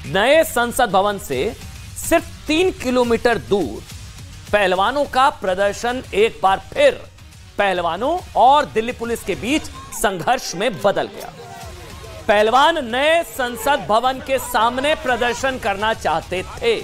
नए संसद भवन से सिर्फ 3 किलोमीटर दूर पहलवानों का प्रदर्शन एक बार फिर पहलवानों और दिल्ली पुलिस के बीच संघर्ष में बदल गया। पहलवान नए संसद भवन के सामने प्रदर्शन करना चाहते थे।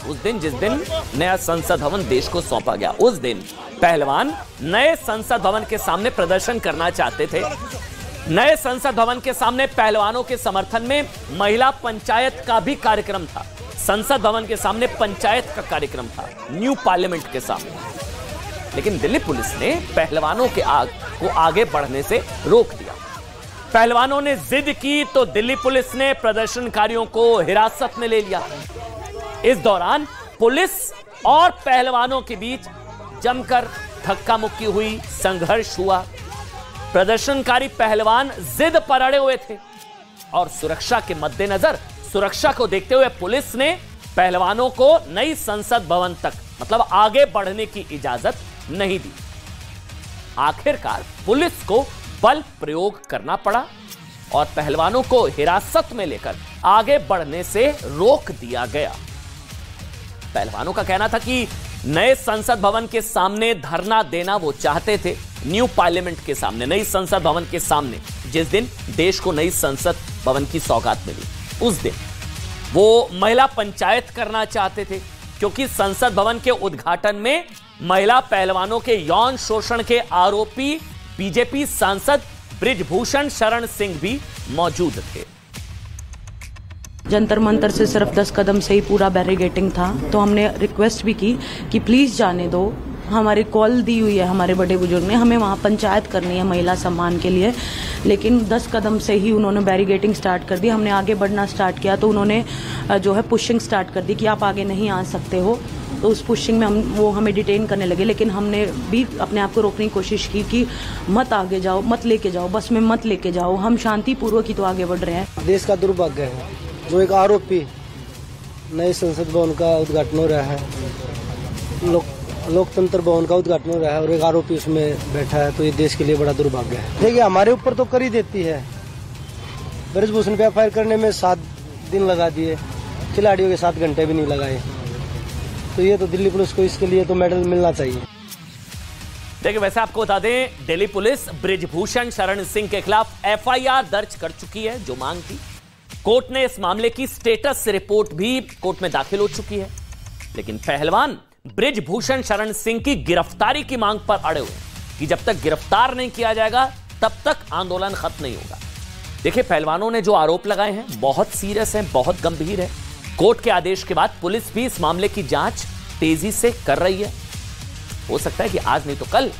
उस दिन जिस दिन नया संसद भवन देश को सौंपा गया, उस दिन पहलवान नए संसद भवन के सामने प्रदर्शन करना चाहते थे। नए संसद भवन के सामने पहलवानों के समर्थन में महिला पंचायत का भी कार्यक्रम था। संसद भवन के सामने पंचायत का कार्यक्रम था, न्यू पार्लियामेंट के सामने। लेकिन दिल्ली पुलिस ने पहलवानों को आगे बढ़ने से रोक दिया। पहलवानों ने जिद की तो दिल्ली पुलिस ने प्रदर्शनकारियों को हिरासत में ले लिया। इस दौरान पुलिस और पहलवानों के बीच जमकर धक्का मुक्की हुई, संघर्ष हुआ। प्रदर्शनकारी पहलवान जिद पर अड़े हुए थे और सुरक्षा के मद्देनजर, सुरक्षा को देखते हुए पुलिस ने पहलवानों को नई संसद भवन तक मतलब आगे बढ़ने की इजाजत नहीं दी। आखिरकार पुलिस को बल प्रयोग करना पड़ा और पहलवानों को हिरासत में लेकर आगे बढ़ने से रोक दिया गया। पहलवानों का कहना था कि नए संसद भवन के सामने धरना देना वो चाहते थे, न्यू पार्लियामेंट के सामने, नई संसद भवन के सामने, जिस दिन देश को नई संसद भवन की सौगात मिली। उस दिन वो महिला पंचायत करना चाहते थे क्योंकि संसद भवन के उद्घाटन में महिला पहलवानों के यौन शोषण के आरोपी बीजेपी सांसद बृजभूषण शरण सिंह भी मौजूद थे। जंतर मंतर से सिर्फ 10 कदम से ही पूरा बैरिकेडिंग था, तो हमने रिक्वेस्ट भी की कि प्लीज जाने दो। हमारी कॉल दी हुई है हमारे बड़े बुजुर्ग ने, हमें वहाँ पंचायत करनी है महिला सम्मान के लिए, लेकिन 10 कदम से ही उन्होंने बैरिकेडिंग स्टार्ट कर दी। हमने आगे बढ़ना स्टार्ट किया तो उन्होंने जो है पुशिंग स्टार्ट कर दी कि आप आगे नहीं आ सकते हो। तो उस पुशिंग में वो हमें डिटेन करने लगे, लेकिन हमने भी अपने आप को रोकने की कोशिश की कि मत आगे जाओ, मत लेके जाओ, बस में मत लेके जाओ, हम शांतिपूर्वक ही तो आगे बढ़ रहे हैं। देश का दुर्भाग्य है जो एक आरोपी नए संसद भवन का उद्घाटन हो रहा है, लोकतंत्र भवन का उद्घाटन हो रहा है और एक आरोपी उसमें बैठा है, तो ये देश के लिए बड़ा दुर्भाग्य है। देखिए हमारे ऊपर तो कर ही देती है, बृजभूषण पे एफआईआर करने में 7 दिन लगा दिए, खिलाड़ियों के 7 घंटे भी नहीं लगाए। तो ये तो दिल्ली पुलिस को इसके लिए तो मेडल मिलना चाहिए। देखिए वैसे आपको बता दें, दिल्ली पुलिस बृजभूषण शरण सिंह के खिलाफ एफआईआर दर्ज कर चुकी है, जो मांग थी। कोर्ट ने इस मामले की स्टेटस रिपोर्ट भी कोर्ट में दाखिल हो चुकी है, लेकिन पहलवान बृजभूषण शरण सिंह की गिरफ्तारी की मांग पर अड़े हुए कि जब तक गिरफ्तार नहीं किया जाएगा तब तक आंदोलन खत्म नहीं होगा। देखिए पहलवानों ने जो आरोप लगाए हैं बहुत सीरियस हैं, बहुत गंभीर है। कोर्ट के आदेश के बाद पुलिस भी इस मामले की जांच तेजी से कर रही है। हो सकता है कि आज नहीं तो कल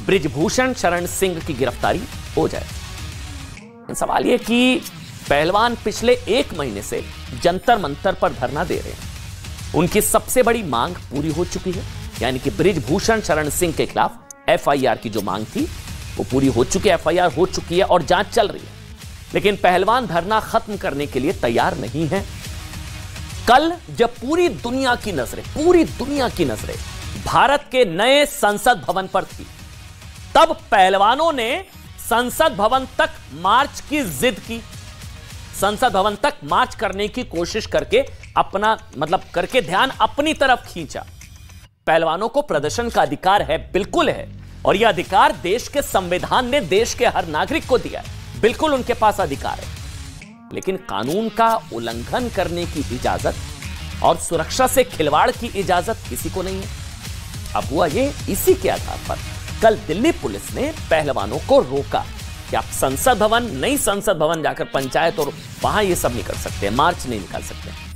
बृजभूषण शरण सिंह की गिरफ्तारी हो जाए। सवाल यह कि पहलवान पिछले 1 महीने से जंतर मंतर पर धरना दे रहे हैं। उनकी सबसे बड़ी मांग पूरी हो चुकी है, यानी कि बृजभूषण शरण सिंह के खिलाफ एफआईआर की जो मांग थी वो पूरी हो चुकी है, एफआईआर हो चुकी है और जांच चल रही है। लेकिन पहलवान धरना खत्म करने के लिए तैयार नहीं है। कल जब पूरी दुनिया की नजरें भारत के नए संसद भवन पर थी, तब पहलवानों ने संसद भवन तक मार्च की जिद की, संसद भवन तक मार्च करने की कोशिश करके करके ध्यान अपनी तरफ खींचा। पहलवानों को प्रदर्शन का अधिकार है, बिल्कुल है, और यह अधिकार देश के संविधान ने देश के हर नागरिक को दिया है, बिल्कुल उनके पास अधिकार है। लेकिन कानून का उल्लंघन करने की इजाजत और सुरक्षा से खिलवाड़ की इजाजत किसी को नहीं है। अब हुआ ये, इसी के आधार पर कल दिल्ली पुलिस ने पहलवानों को रोका कि आप संसद भवन, नई संसद भवन जाकर पंचायत और वहां ये सब नहीं कर सकते, मार्च नहीं निकाल सकते।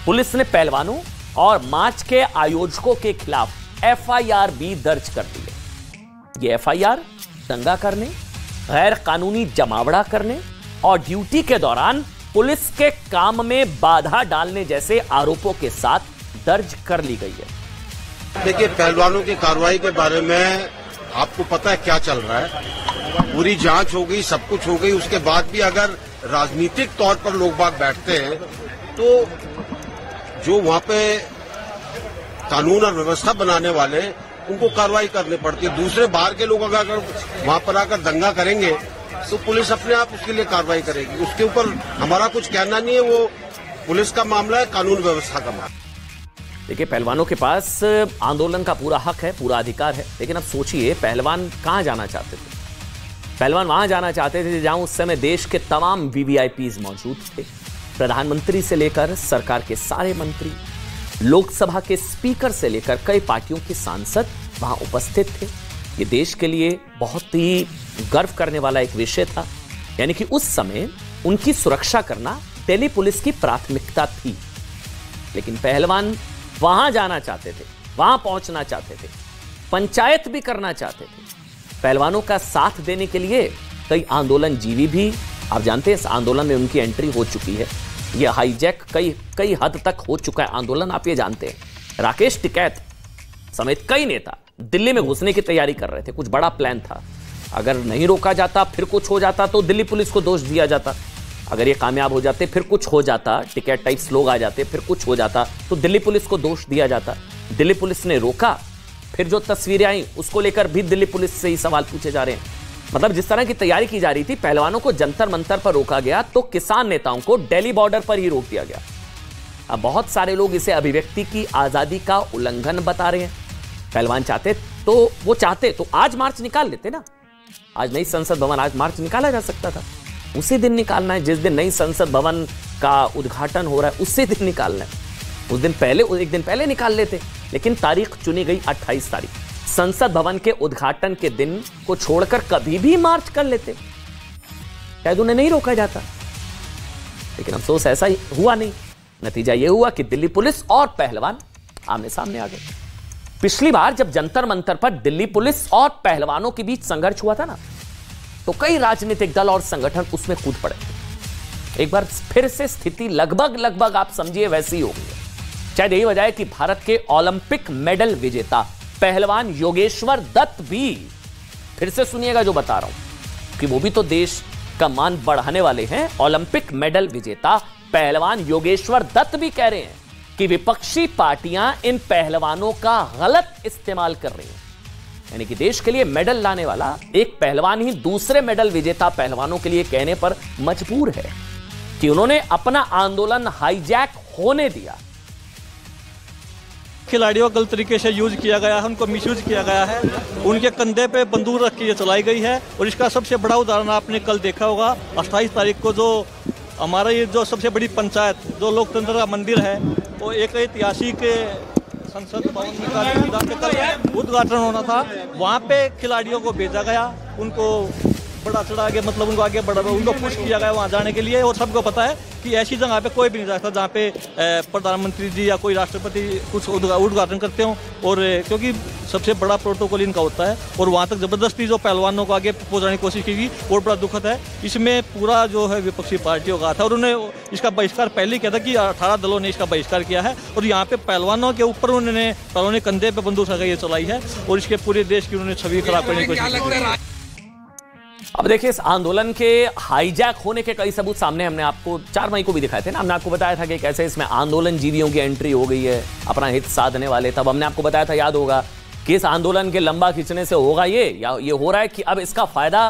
पुलिस ने पहलवानों और मार्च के आयोजकों के खिलाफ एफआईआर भी दर्ज कर दी है। ये एफआईआर दंगा करने, गैर कानूनी जमावड़ा करने और ड्यूटी के दौरान पुलिस के काम में बाधा डालने जैसे आरोपों के साथ दर्ज कर ली गई है। देखिए पहलवानों की कार्रवाई के बारे में आपको पता है क्या चल रहा है, पूरी जांच हो गई, सब कुछ हो गई, उसके बाद भी अगर राजनीतिक तौर पर लोग बाग बैठते हैं तो जो वहां पे कानून और व्यवस्था बनाने वाले उनको कार्रवाई करनी पड़ती है। दूसरे बाहर के लोग अगर वहां पर आकर दंगा करेंगे तो पुलिस अपने आप उसके लिए कार्रवाई करेगी, उसके ऊपर हमारा कुछ कहना नहीं है। वो पुलिस का मामला है, कानून व्यवस्था का मामला। देखिए, पहलवानों के पास आंदोलन का पूरा हक है, पूरा अधिकार है, लेकिन अब सोचिए पहलवान कहां जाना चाहते थे? पहलवान वहां जाना चाहते थे जहां उस समय देश के तमाम वीवीआईपीज मौजूद थे। प्रधानमंत्री से लेकर सरकार के सारे मंत्री, लोकसभा के स्पीकर से लेकर कई पार्टियों के सांसद वहां उपस्थित थे। ये देश के लिए बहुत ही गर्व करने वाला एक विषय था। यानी कि उस समय उनकी सुरक्षा करना दिल्ली पुलिस की प्राथमिकता थी। लेकिन पहलवान वहां जाना चाहते थे, वहां पहुंचना चाहते थे, पंचायत भी करना चाहते थे। पहलवानों का साथ देने के लिए कई आंदोलन जीवी भी, आप जानते हैं इस आंदोलन में उनकी एंट्री हो चुकी है। यह हाईजैक कई हद तक हो चुका है आंदोलन, आप ये जानते हैं। राकेश टिकैत समेत कई नेता दिल्ली में घुसने की तैयारी कर रहे थे। कुछ बड़ा प्लान था। अगर नहीं रोका जाता, फिर कुछ हो जाता तो दिल्ली पुलिस को दोष दिया जाता। अगर ये कामयाब हो जाते, फिर कुछ हो जाता, टिकैत टाइप्स लोग आ जाते, फिर कुछ हो जाता तो दिल्ली पुलिस को दोष दिया जाता। दिल्ली पुलिस ने रोका, फिर जो तस्वीरें आई उसको लेकर भी दिल्ली पुलिस से ही सवाल पूछे जा रहे हैं। मतलब जिस तरह की तैयारी की जा रही थी, पहलवानों को जंतर मंतर पर रोका गया तो किसान नेताओं को दिल्ली बॉर्डर पर ही रोक दिया गया। अब बहुत सारे लोग इसे अभिव्यक्ति की आजादी का उल्लंघन बता रहे हैं। पहलवान चाहते तो आज मार्च निकाल लेते ना। आज नई संसद भवन, आज मार्च निकाला जा सकता था। उसी दिन निकालना है जिस दिन नई संसद भवन का उद्घाटन हो रहा है, उसी दिन निकालना है। उस दिन पहले, एक दिन पहले निकाल लेते, लेकिन तारीख चुनी गई 28 तारीख। संसद भवन के उद्घाटन के दिन को छोड़कर कभी भी मार्च कर लेते, शायद उन्हें नहीं रोका जाता। लेकिन अफसोस ऐसा ही हुआ नहीं। नतीजा यह हुआ कि दिल्ली पुलिस और पहलवान आमने सामने आ गए। पिछली बार जब जंतर मंतर पर दिल्ली पुलिस और पहलवानों के बीच संघर्ष हुआ था ना, तो कई राजनीतिक दल और संगठन उसमें कूद पड़े। एक बार फिर से स्थिति लगभग आप समझिए वैसी ही हो गई है। शायद यही वजह है कि भारत के ओलंपिक मेडल विजेता पहलवान योगेश्वर दत्त भी, फिर से सुनिएगा जो बता रहा हूं, कि वो भी तो देश का मान बढ़ाने वाले हैं। ओलंपिक मेडल विजेता पहलवान योगेश्वर दत्त भी कह रहे हैं कि विपक्षी पार्टियां इन पहलवानों का गलत इस्तेमाल कर रही हैं। यानी कि देश के लिए मेडल लाने वाला एक पहलवान ही दूसरे मेडल विजेता पहलवानों के लिए कहने पर मजबूर है कि उन्होंने अपना आंदोलन हाईजैक होने दिया। खिलाड़ियों को गलत तरीके से यूज किया गया है, उनको मिसयूज किया गया है, उनके कंधे पे बंदूक रख के ये चलाई गई है। और इसका सबसे बड़ा उदाहरण आपने कल देखा होगा, 28 तारीख को जो हमारा ये जो सबसे बड़ी पंचायत, जो लोकतंत्र का मंदिर है, वो एक ऐतिहासिक संसद भवन का उद्घाटन होना था। वहाँ पे खिलाड़ियों को भेजा गया, उनको बड़ा चढ़ा के, मतलब उनको आगे बढ़ा, उनको पुश किया गया वहाँ जाने के लिए। और सबको पता है कि ऐसी जगह पे कोई भी नहीं जाता जहाँ पे प्रधानमंत्री जी या कोई राष्ट्रपति कुछ उद्घाटन करते हो। और क्योंकि सबसे बड़ा प्रोटोकॉल इनका होता है, और वहाँ तक जबरदस्ती जो पहलवानों को आगे पहुँचाने की कोशिश की गई, और बड़ा दुखद है। इसमें पूरा जो है विपक्षी पार्टियों का था, और उन्होंने इसका बहिष्कार पहले ही किया था कि 18 दलों ने इसका बहिष्कार किया है। और यहाँ पे पहलवानों के ऊपर उन्होंने कंधे पे बंदूक रखकर ये चलाई है, और इसके पूरे देश की उन्होंने छवि खराब करने की कोशिश की। अब देखिए, इस आंदोलन के हाईजैक होने के कई सबूत सामने हमने आपको 4 मई को भी दिखाए थे ना। हमने आपको बताया था कि कैसे इसमें आंदोलन जीवियों की एंट्री हो गई है, अपना हित साधने वाले। तब हमने आपको बताया था, याद होगा, कि इस आंदोलन के लंबा खींचने से होगा ये हो रहा है कि अब इसका फायदा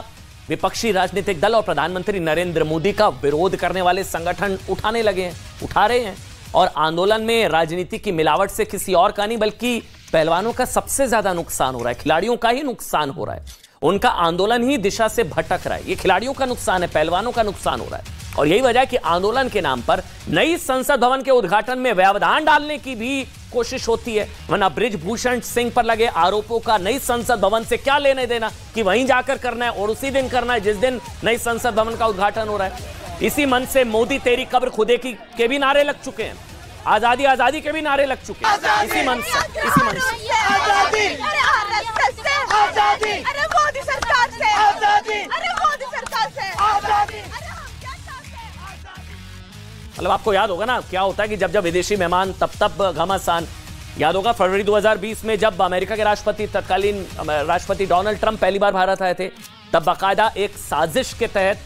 विपक्षी राजनीतिक दल और प्रधानमंत्री नरेंद्र मोदी का विरोध करने वाले संगठन उठाने लगे हैं, उठा रहे हैं। और आंदोलन में राजनीति की मिलावट से किसी और का नहीं, बल्कि पहलवानों का सबसे ज्यादा नुकसान हो रहा है, खिलाड़ियों का ही नुकसान हो रहा है। उनका आंदोलन ही दिशा से भटक रहा है। ये खिलाड़ियों का नुकसान है, पहलवानों का नुकसान हो रहा है। और यही वजह है कि आंदोलन के नाम पर नई संसद भवन के उद्घाटन में व्यवधान डालने की भी कोशिश होती है। वरना बृजभूषण सिंह पर लगे आरोपों का नई संसद भवन से क्या लेने देना, कि वहीं जाकर करना है और उसी दिन करना है जिस दिन नई संसद भवन का उद्घाटन हो रहा है। इसी मन से मोदी तेरी कब्र खुदे की के भी नारे लग चुके हैं, आजादी आजादी के भी नारे लग चुके हैं। इसी मन से मतलब आपको याद होगा ना क्या होता है कि जब विदेशी मेहमान तब घमासान। याद होगा फरवरी 2020 में जब अमेरिका के राष्ट्रपति, तत्कालीन राष्ट्रपति डोनाल्ड ट्रंप पहली बार भारत आए थे, तब बाकायदा एक साजिश के तहत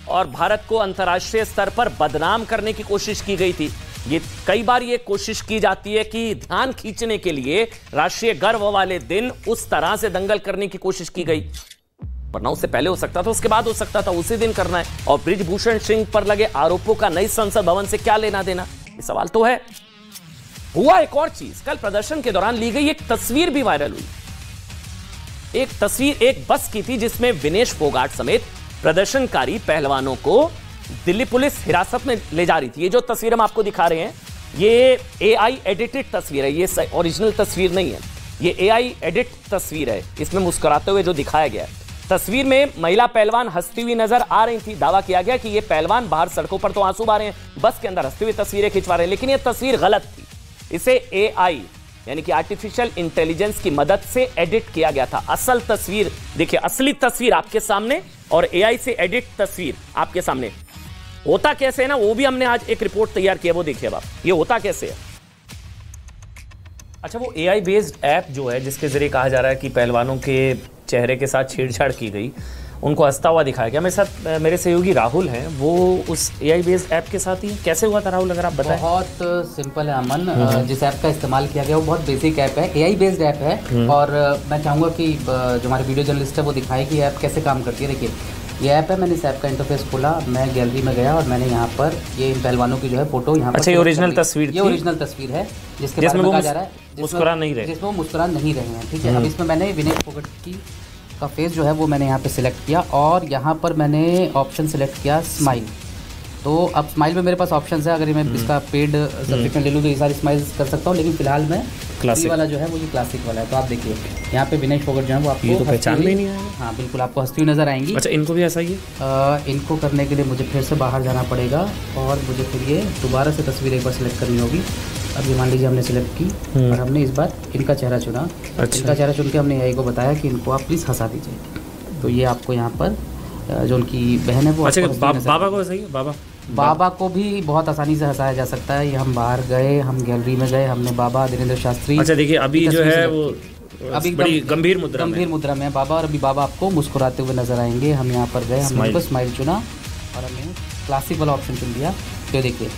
और भारत को अंतर्राष्ट्रीय स्तर पर बदनाम करने की कोशिश की गई थी। ये कई बार ये कोशिश की जाती है कि ध्यान खींचने के लिए राष्ट्रीय गर्व वाले दिन उस तरह से दंगल करने की कोशिश की गई। वरना उससे पहले हो सकता था, उसके बाद हो सकता था, उसी दिन करना है। और बृजभूषण सिंह पर लगे आरोपों का नई संसद भवन से क्या लेना देना, ये सवाल तो है। हुआ एक और चीज, कल प्रदर्शन के दौरान ली गई एक तस्वीर भी वायरल हुई। एक तस्वीर एक बस की थी जिसमें विनेश फोगाट समेत प्रदर्शनकारी पहलवानों को दिल्ली पुलिस हिरासत में ले जा रही थी। ये जो तस्वीर हम आपको दिखा रहे हैं, ये AI एडिटेड तस्वीर है, ये ओरिजिनल तस्वीर नहीं है, ये AI एडिट तस्वीर है। इसमें मुस्कुराते हुए जो दिखाया गया है, तस्वीर में महिला पहलवान हंसती हुई नजर आ रही थी। दावा किया गया कि ये पहलवान बाहर सड़कों पर तो आंसू बहा रहे हैं, बस के अंदर हंसती हुई तस्वीरें खिंचवा रहे हैं, लेकिन ये तस्वीर गलत थी। इसे AI यानी कि आर्टिफिशियल इंटेलिजेंस की मदद से एडिट किया गया था। असल तस्वीर देखिए, असली तस्वीर आपके सामने और AI से एडिट तस्वीर आपके सामने। होता कैसे है ना, वो भी हमने आज एक रिपोर्ट तैयार किया, वो देखिए आप, ये होता कैसे है। अच्छा, वो AI बेस्ड ऐप जो है जिसके जरिए कहा जा रहा है कि पहलवानों के चेहरे के साथ छेड़छाड़ की गई, उनको हंसता हुआ दिखाया गया। मेरे साथ मेरे सहयोगी राहुल हैं, वो उस AI बेस्ड ऐप के साथ ही। कैसे हुआ था राहुल, अगर आप बताएं। बहुत सिंपल है अमन, जिस ऐप का इस्तेमाल किया गया वो बहुत बेसिक ऐप है, AI बेस्ड ऐप है। और मैं चाहूँगा कि जो हमारे वीडियो जर्नलिस्ट है वो दिखाए कि ऐप कैसे काम करती है। देखिए ये ऐप है, मैंने इस ऐप का इंटरफेस खोला, मैं गैलरी में गया और मैंने यहाँ पर ये पहलवानों की जो है फोटो यहाँ पर। अच्छा, ये ओरिजिनल तस्वीर, ये ओरिजिनल तस्वीर है जिसके बारे में कहा जा रहा है मुस्कुरा नहीं रहे, जिसमें वो मुस्कुरा नहीं रहे हैं। ठीक है, अब इसमें मैंने विनेश फोगाट की का फेस जो है वो मैंने यहाँ पे सिलेक्ट किया और यहाँ पर मैंने ऑप्शन सिलेक्ट किया स्माइल। तो अब स्माइल में मेरे पास ऑप्शन है, अगर मैं इसका पेड सब्सक्रिप्शन ले लूँ तो ये सारी स्माइल्स कर सकता हूँ, लेकिन फिलहाल मैं क्लासिक वाला जो है वो ये क्लासिक वाला है। तो आप देखिए यहाँ पे विनेश फोगाट जो है वो आपको तो पहचान में नहीं आएगा। हाँ बिल्कुल, आपको हंसती हुई नजर आएंगी। अच्छा, इनको भी ऐसा ही है। इनको करने के लिए मुझे फिर से बाहर जाना पड़ेगा और मुझे फिर ये दोबारा से तस्वीर एक बार सिलेक्ट करनी होगी। अब ये मान लीजिए हमने सिलेक्ट की और हमने इस बार इनका चेहरा चुना। अच्छा। इनका चेहरा चुन के हमने AI को बताया कि इनको आप प्लीज़ हंसा दीजिए। तो ये आपको यहाँ पर जो उनकी बहन है वो, अच्छा, बाबा को सही है, बाबा को भी बहुत आसानी से हंसाया जा सकता है। ये हम बाहर गए, हम गैलरी में गए, हमने बाबा धीरेन्द्र शास्त्री। अच्छा देखिए, अभी जो है वो अभी बड़ी गंभीर मुद्रा में है बाबा, और अभी बाबा आपको मुस्कुराते हुए नजर आएंगे। हम यहाँ पर गए, हमने उनको स्माइल चुना और हमने क्लासिक वाला ऑप्शन चुन लिया। तो देखिए